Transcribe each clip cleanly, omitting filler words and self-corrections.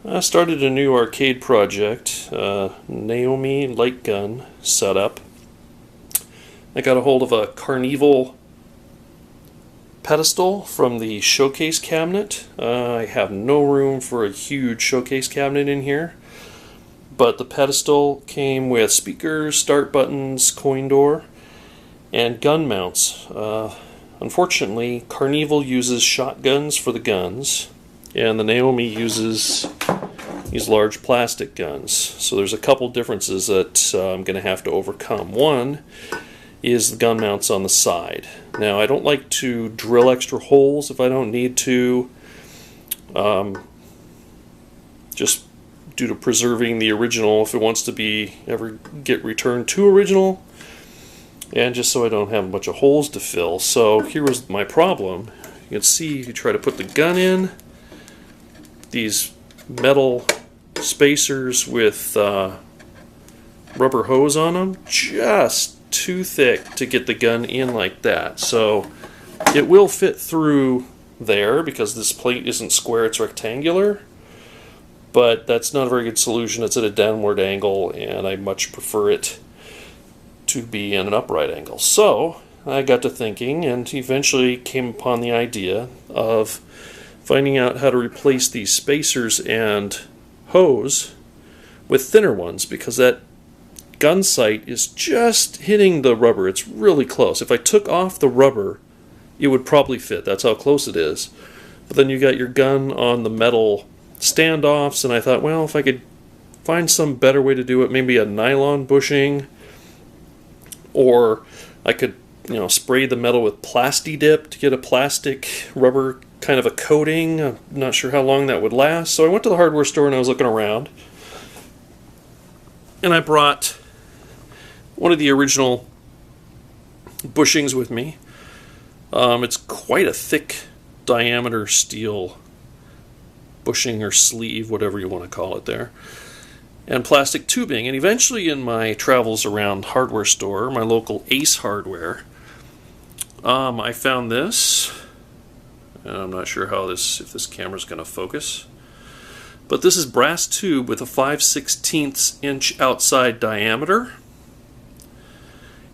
I started a new arcade project, Naomi light gun setup. I got a hold of a Carnevil pedestal from the showcase cabinet. I have no room for a huge showcase cabinet in here, but the pedestal came with speakers, start buttons, coin door, and gun mounts. Unfortunately, Carnevil uses shotguns for the guns, and the Naomi uses these large plastic guns. So there's a couple differences that I'm going to have to overcome. One is the gun mounts on the side. Now, I don't like to drill extra holes if I don't need to, just due to preserving the original if it wants to be ever get returned to original, and just so I don't have a bunch of holes to fill. So here was my problem. You can see if you try to put the gun in, these metal spacers with rubber hose on them, just too thick to get the gun in like that. So it will fit through there because this plate isn't square, it's rectangular, but that's not a very good solution. It's at a downward angle and I much prefer it to be in an upright angle. So I got to thinking and eventually came upon the idea of finding out how to replace these spacers and hose with thinner ones, because that gun sight is just hitting the rubber. It's really close. If I took off the rubber, it would probably fit. That's how close it is. But then you got your gun on the metal standoffs, and I thought, well, if I could find some better way to do it, maybe a nylon bushing, or I could, spray the metal with Plasti Dip to get a plastic rubber kind of a coating. I'm not sure how long that would last. So I went to the hardware store and I was looking around, and I brought one of the original bushings with me. It's quite a thick diameter steel bushing or sleeve, whatever you want to call it there, and plastic tubing. And eventually in my travels around hardware store, my local Ace Hardware, I found this, and I'm not sure if this camera's going to focus, but this is brass tube with a 5/16 inch outside diameter,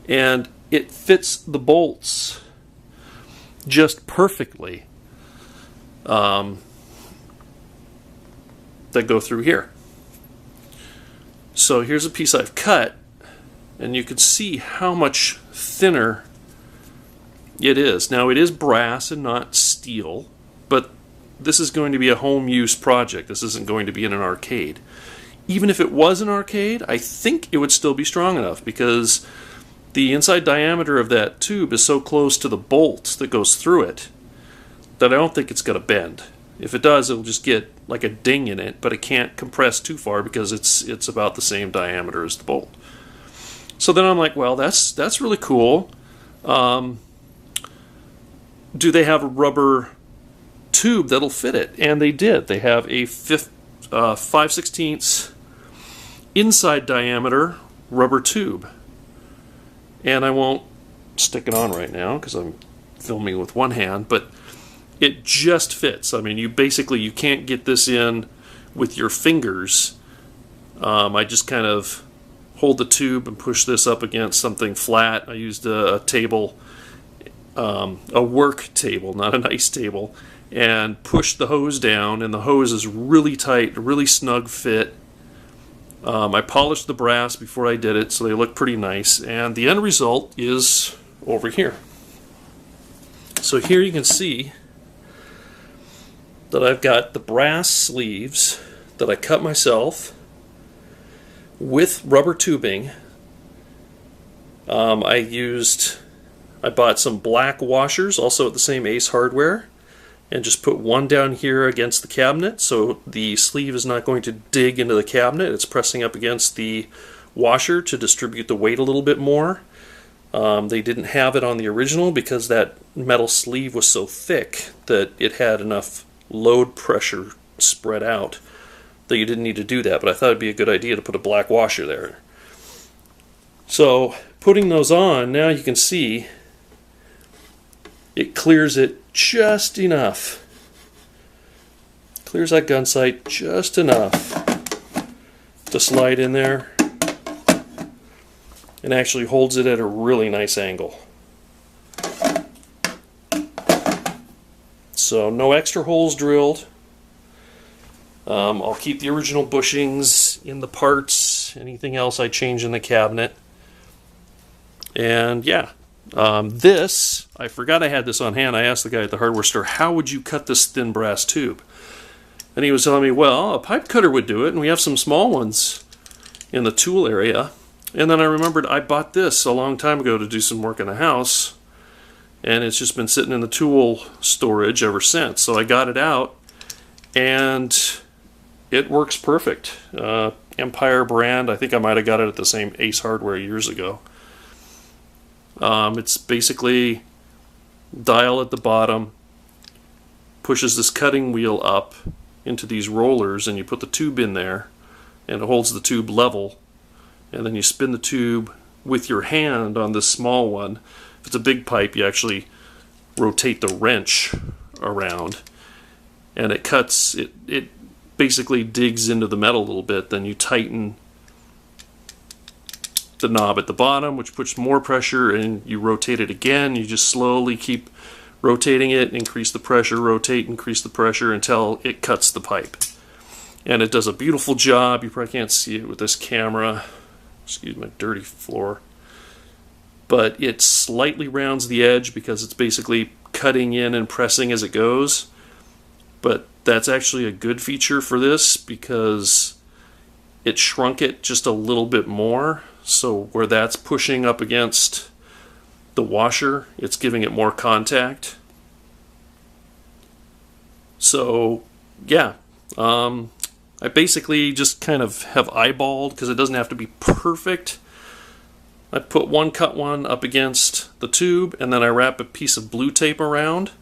and it fits the bolts just perfectly that go through here. So here's a piece I've cut, and you can see how much thinner it is. Now, it is brass and not steel, but this is going to be a home use project. This isn't going to be in an arcade. Even if it was an arcade, I think it would still be strong enough, because the inside diameter of that tube is so close to the bolt that goes through it that I don't think it's going to bend. If it does, it'll just get like a ding in it, but it can't compress too far because it's about the same diameter as the bolt. So then I'm like, well, that's really cool. Do they have a rubber tube that'll fit it? And they did. They have a 5/16 inside diameter rubber tube. And I won't stick it on right now because I'm filming with one hand, but it just fits. I mean, you can't get this in with your fingers. I just kind of hold the tube and push this up against something flat. I used a table, a work table, not a nice table, and pushed the hose down, and the hose is really tight, really snug fit. I polished the brass before I did it, so they look pretty nice, and the end result is over here. So here you can see that I've got the brass sleeves that I cut myself with rubber tubing. I bought some black washers, also at the same Ace Hardware, and just put one down here against the cabinet so the sleeve is not going to dig into the cabinet. It's pressing up against the washer to distribute the weight a little bit more. They didn't have it on the original because that metal sleeve was so thick that it had enough load pressure spread out that you didn't need to do that, but I thought it'd be a good idea to put a black washer there. So putting those on, now you can see it clears it just enough. clears that gun sight just enough to slide in there and actually holds it at a really nice angle. So no extra holes drilled. I'll keep the original bushings in the parts, anything else I change in the cabinet. And yeah, this, I forgot I had this on hand. I asked the guy at the hardware store, how would you cut this thin brass tube? And he was telling me, well, a pipe cutter would do it, and we have some small ones in the tool area. And then I remembered I bought this a long time ago to do some work in the house, and it's just been sitting in the tool storage ever since. So I got it out, and it works perfect. Empire brand, I think I might have got it at the same Ace Hardware years ago. It's basically dial at the bottom, pushes this cutting wheel up into these rollers, and you put the tube in there, and it holds the tube level, and then you spin the tube with your hand on this small one. If it's a big pipe, you actually rotate the wrench around, and it cuts, it basically digs into the metal a little bit. Then you tighten the knob at the bottom, which puts more pressure, and you rotate it again. You just slowly keep rotating it, increase the pressure, rotate, increase the pressure until it cuts the pipe. And it does a beautiful job. You probably can't see it with this camera. Excuse my dirty floor. But it slightly rounds the edge because it's basically cutting in and pressing as it goes. But that's actually a good feature for this because it shrunk it just a little bit more. So where that's pushing up against the washer, it's giving it more contact. So yeah, I basically just kind of have eyeballed, because it doesn't have to be perfect. I put one cut one up against the tube, and then I wrap a piece of blue tape around,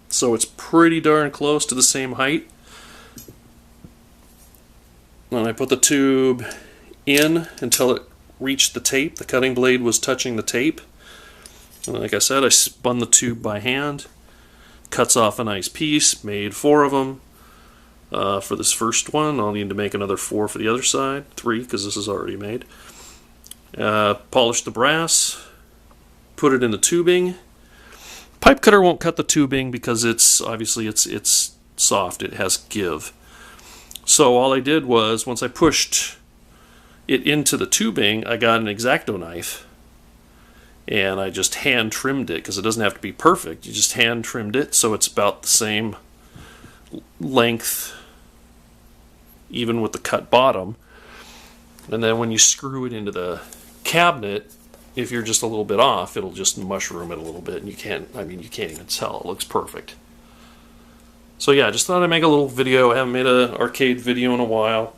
so it's pretty darn close to the same height. Then I put the tube in until it reached the tape. The cutting blade was touching the tape. And like I said, I spun the tube by hand. Cuts off a nice piece. Made 4 of them for this first one. I'll need to make another 4 for the other side. 3, because this is already made. Polish the brass. Put it in the tubing. Pipe cutter won't cut the tubing because it's obviously it's soft. It has give. So all I did was, once I pushed it into the tubing, I got an X-Acto knife, and I just hand trimmed it, because it doesn't have to be perfect. You just hand trimmed it so it's about the same length, even with the cut bottom. And then when you screw it into the cabinet, if you're just a little bit off, it'll just mushroom it a little bit, and you can't even tell. It looks perfect. So yeah, I just thought I'd make a little video. I haven't made an arcade video in a while.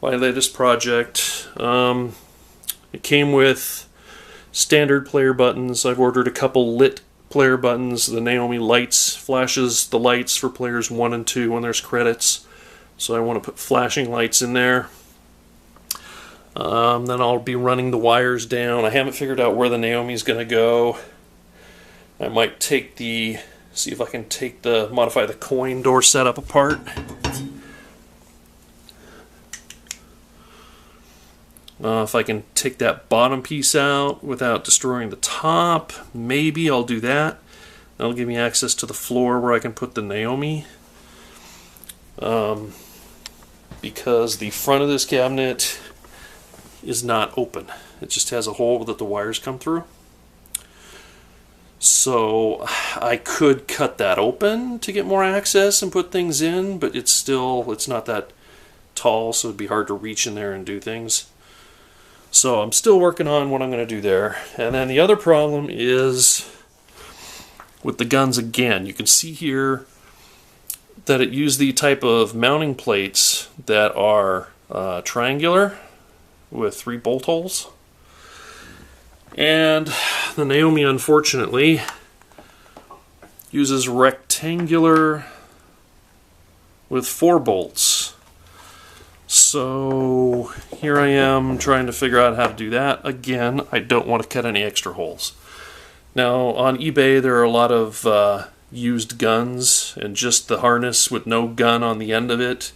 My latest project. It came with standard player buttons. I've ordered a couple lit player buttons. The Naomi lights flashes the lights for players 1 and 2 when there's credits. So I want to put flashing lights in there. Then I'll be running the wires down. I haven't figured out where the Naomi's going to go. I might see if I can modify the coin door setup apart. If I can take that bottom piece out without destroying the top, maybe I'll do that. That'll give me access to the floor where I can put the Naomi. Because the front of this cabinet is not open. It just has a hole that the wires come through. So I could cut that open to get more access and put things in, but it's not that tall, so it'd be hard to reach in there and do things. So I'm still working on what I'm going to do there. And then the other problem is with the guns again. You can see here that it used the type of mounting plates that are triangular with 3 bolt holes. And the Naomi, unfortunately, uses rectangular with 4 bolts. So here I am trying to figure out how to do that. Again, I don't want to cut any extra holes. Now on eBay there are a lot of used guns and just the harness with no gun on the end of it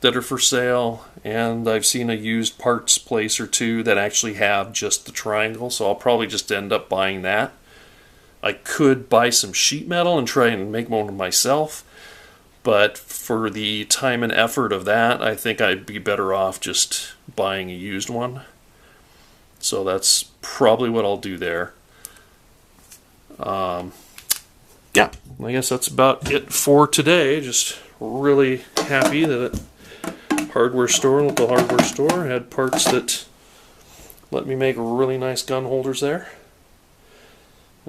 that are for sale, and I've seen a used parts place or two that actually have just the triangle, so I'll probably just end up buying that. I could buy some sheet metal and try and make one myself, but for the time and effort of that, I think I'd be better off just buying a used one. So that's probably what I'll do there. Yeah, I guess that's about it for today. Just really happy that local hardware store had parts that let me make really nice gun holders there.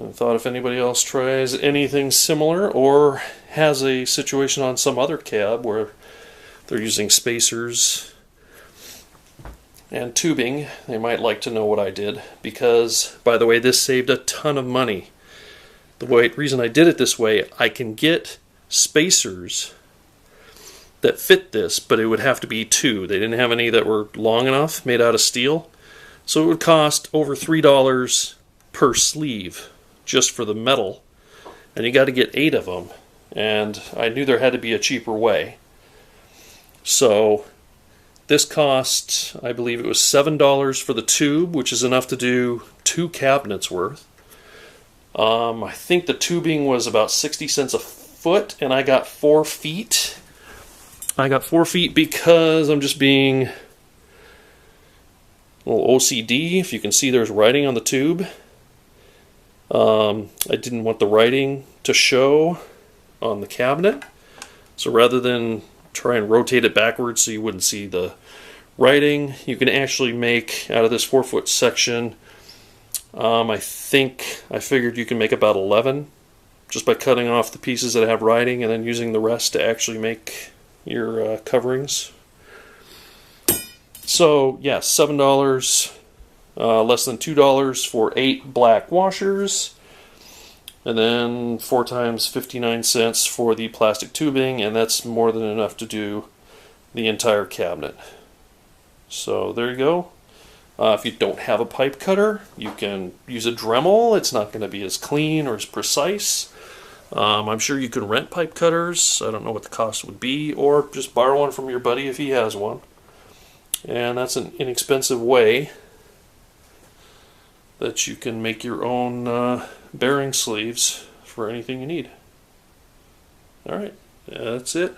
I thought if anybody else tries anything similar or has a situation on some other cab where they're using spacers and tubing, they might like to know what I did, because, by the way, this saved a ton of money. The reason I did it this way, I can get spacers that fit this, but it would have to be two. They didn't have any that were long enough, made out of steel. So it would cost over $3 per sleeve just for the metal. And you got to get 8 of them. And I knew there had to be a cheaper way. So this cost, I believe it was $7 for the tube, which is enough to do 2 cabinets worth. I think the tubing was about 60 cents a foot, and I got 4 feet. I got 4 feet because I'm just being a little OCD. If you can see, there's writing on the tube. I didn't want the writing to show on the cabinet, so rather than try and rotate it backwards so you wouldn't see the writing, you can actually make, out of this 4-foot section, I figured you can make about 11 just by cutting off the pieces that have writing and then using the rest to actually make your coverings. So yeah, $7, less than $2 for 8 black washers, and then 4 times 59 cents for the plastic tubing, and that's more than enough to do the entire cabinet. So there you go. If you don't have a pipe cutter, you can use a Dremel. It's not going to be as clean or as precise. I'm sure you can rent pipe cutters. I don't know what the cost would be, or just borrow one from your buddy if he has one. And that's an inexpensive way that you can make your own bearing sleeves for anything you need. Alright, that's it.